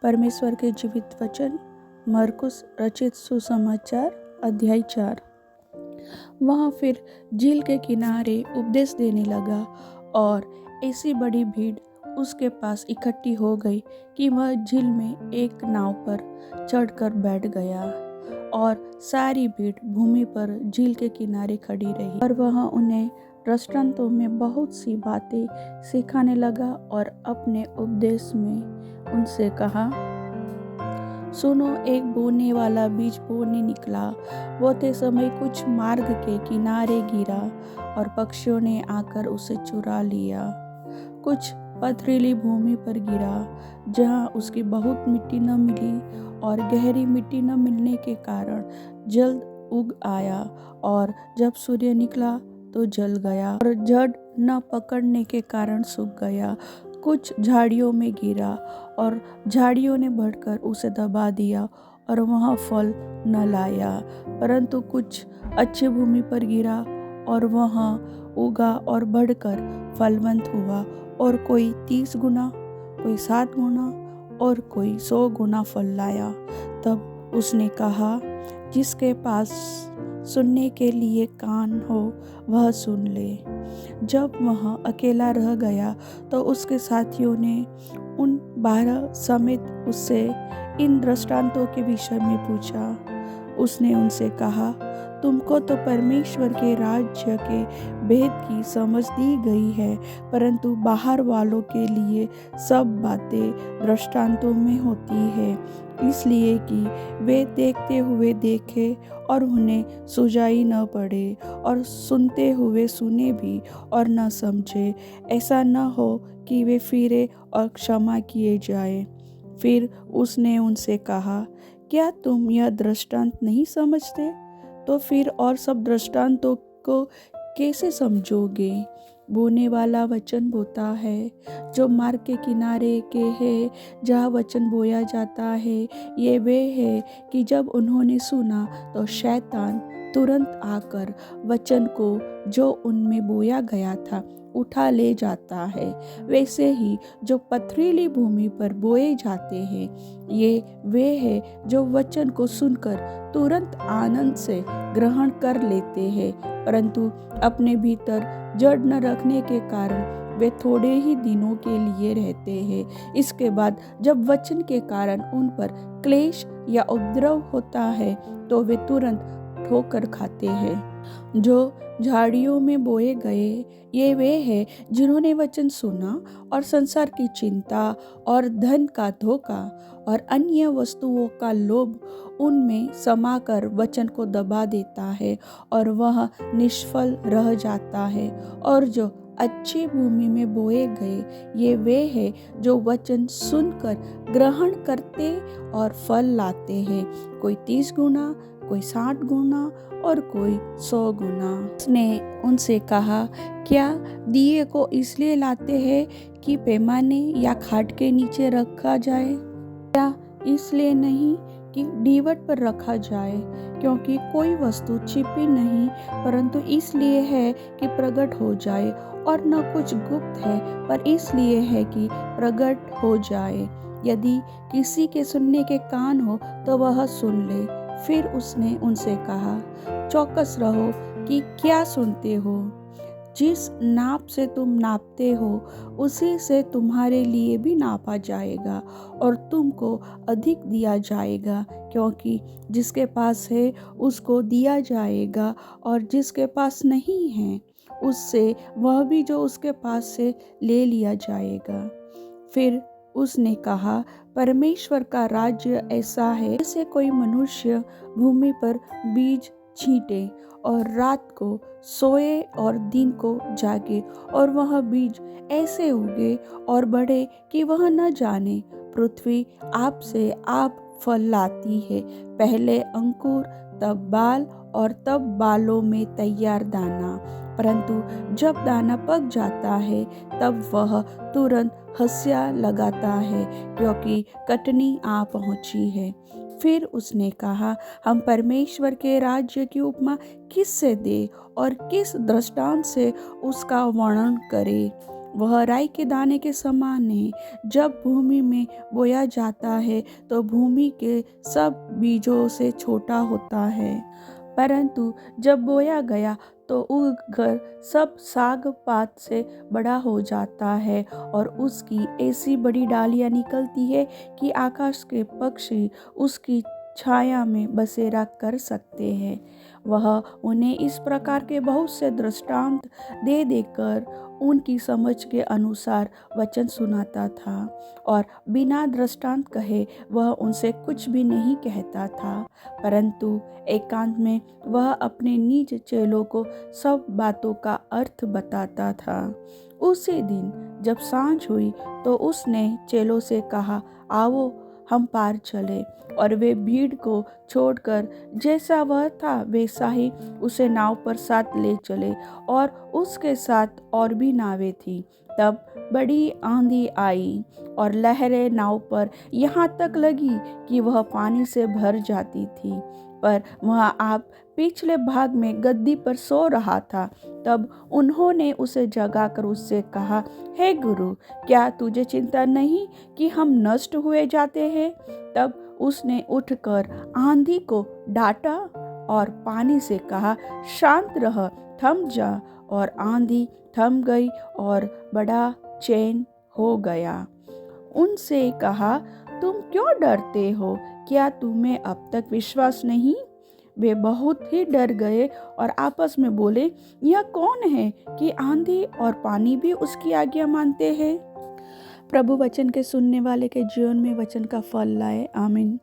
परमेश्वर के जीवित वचन मरकुस रचित सुसमाचार अध्याय 4। वहाँ फिर झील के किनारे उपदेश देने लगा और ऐसी बड़ी भीड़ उसके पास इकट्ठी हो गई कि वह झील में एक नाव पर चढ़कर बैठ गया और सारी भीड़ भूमि पर झील के किनारे खड़ी रही। और वह उन्हें दृष्टांतों में बहुत सी बातें सिखाने लगा और अपने उपदेश में उनसे कहा, सुनो, एक बोने वाला बीज बोने निकला। बोते समय कुछ मार्ग के किनारे गिरा और पक्षियों ने आकर उसे चुरा लिया। कुछ पथरीली भूमि पर गिरा जहाँ उसकी बहुत मिट्टी न मिली और गहरी मिट्टी न मिलने के कारण जल्द उग आया और जब सूर्य निकला तो जल गया और जड़ न पकड़ने के कारण सूख गया। कुछ झाड़ियों में गिरा और झाड़ियों ने बढ़कर उसे दबा दिया और वहाँ फल न लाया। परंतु कुछ अच्छी भूमि पर गिरा और वहाँ उगा और बढ़कर फलवंत हुआ, और कोई 30 गुना, कोई 60 गुना और कोई 100 गुना फल लाया। तब उसने कहा, जिसके पास सुनने के लिए कान हो वह सुन ले। जब वह अकेला रह गया तो उसके साथियों ने उन 12 समेत उससे इन दृष्टांतों के विषय में पूछा। उसने उनसे कहा, तुमको तो परमेश्वर के राज्य के भेद की समझ दी गई है, परंतु बाहर वालों के लिए सब बातें दृष्टांतों में होती है, इसलिए कि वे देखते हुए देखे और उन्हें सुझाई न पड़े, और सुनते हुए सुने भी और न समझे, ऐसा न हो कि वे फिरे और क्षमा किए जाए। फिर उसने उनसे कहा, क्या तुम यह दृष्टांत नहीं समझते? तो फिर और सब दृष्टांतों को कैसे समझोगे? बोने वाला वचन बोता है जो मार्ग के किनारे के है, जहाँ वचन बोया जाता है। ये वे है कि जब उन्होंने सुना तो शैतान तुरंत आकर वचन को जो उनमें बोया गया था उठा ले जाता है। वैसे ही जो पथरीली भूमि पर बोए जाते हैं, ये वे है जो वचन को सुनकर तुरंत आनंद से ग्रहण कर लेते हैं, परंतु अपने भीतर जड़ न रखने के कारण वे थोड़े ही दिनों के लिए रहते हैं। इसके बाद जब वचन के कारण उन पर क्लेश या उपद्रव होता है तो वे तुरंत ठोकर खाते हैं। जो झाड़ियों में बोए गए, ये वे हैं जिन्होंने वचन सुना और संसार की चिंता और धन का धोखा और अन्य वस्तुओं का लोभ उनमें समाकर वचन को दबा देता है और वह निष्फल रह जाता है। और जो अच्छी भूमि में बोए गए, ये वे हैं जो वचन सुनकर ग्रहण करते और फल लाते हैं, कोई 30 गुना, कोई 60 गुना और कोई 100 गुना। उसने उनसे कहा, क्या दिए को इसलिए लाते हैं कि पैमाने या खाट के नीचे रखा जाए? क्या इसलिए नहीं कि दीवट पर रखा जाए? क्योंकि कोई वस्तु छिपी नहीं, परंतु इसलिए है कि प्रकट हो जाए, और न कुछ गुप्त है, पर इसलिए है कि प्रकट हो जाए। यदि किसी के सुनने के कान हो तो वह सुन ले। फिर उसने उनसे कहा, चौकस रहो कि क्या सुनते हो। जिस नाप से तुम नापते हो उसी से तुम्हारे लिए भी नापा जाएगा और तुमको अधिक दिया जाएगा, क्योंकि जिसके पास है उसको दिया जाएगा, और जिसके पास नहीं है उससे वह भी जो उसके पास से ले लिया जाएगा। फिर उसने कहा, परमेश्वर का राज्य ऐसा है जैसे कोई मनुष्य भूमि पर बीज छींटे और रात को सोए और दिन को जागे, और वह बीज ऐसे उगे और बढ़े कि वह न जाने। पृथ्वी आप से आप फल लाती है, पहले अंकुर, तब बाल, और तब बालों में तैयार दाना, परंतु जब दाना पक जाता है तब वह तुरंत हंसिया लगाता है, क्योंकि कटनी आ पहुंची है। फिर उसने कहा, हम परमेश्वर के राज्य की उपमा किस से दे और किस दृष्टांत से उसका वर्णन करें? वह राई के दाने के समान है। जब भूमि में बोया जाता है तो भूमि के सब बीजों से छोटा होता है, परंतु जब बोया गया तो उगकर सब साग पात से बड़ा हो जाता है और उसकी ऐसी बड़ी डालियां निकलती है कि आकाश के पक्षी उसकी छाया में बसेरा कर सकते हैं। वह उन्हें इस प्रकार के बहुत से दृष्टांत दे देकर उनकी समझ के अनुसार वचन सुनाता था और बिना दृष्टांत कहे वह उनसे कुछ भी नहीं कहता था, परंतु एकांत में वह अपने निज चेलों को सब बातों का अर्थ बताता था। उसी दिन जब सांझ हुई तो उसने चेलों से कहा, आओ हम पार चले। और वे भीड़ को छोड़कर जैसा वह था वैसा ही उसे नाव पर साथ ले चले और उसके साथ और भी नावें थीं। तब बड़ी आंधी आई और लहरें नाव पर यहाँ तक लगी कि वह पानी से भर जाती थी, पर वह आप पिछले भाग में गद्दी पर सो रहा था। तब उन्होंने उसे जगाकर उससे कहा, हे गुरु, क्या तुझे चिंता नहीं कि हम नष्ट हुए जाते हैं? तब उसने उठकर आंधी को डांटा और पानी से कहा, शांत रह, थम जा। और आंधी थम गई और बड़ा चैन हो गया। उनसे कहा, तुम क्यों डरते हो? क्या तुम्हें अब तक विश्वास नहीं? वे बहुत ही डर गए और आपस में बोले, यह कौन है कि आंधी और पानी भी उसकी आज्ञा मानते हैं? प्रभु वचन के सुनने वाले के जीवन में वचन का फल लाए। आमीन।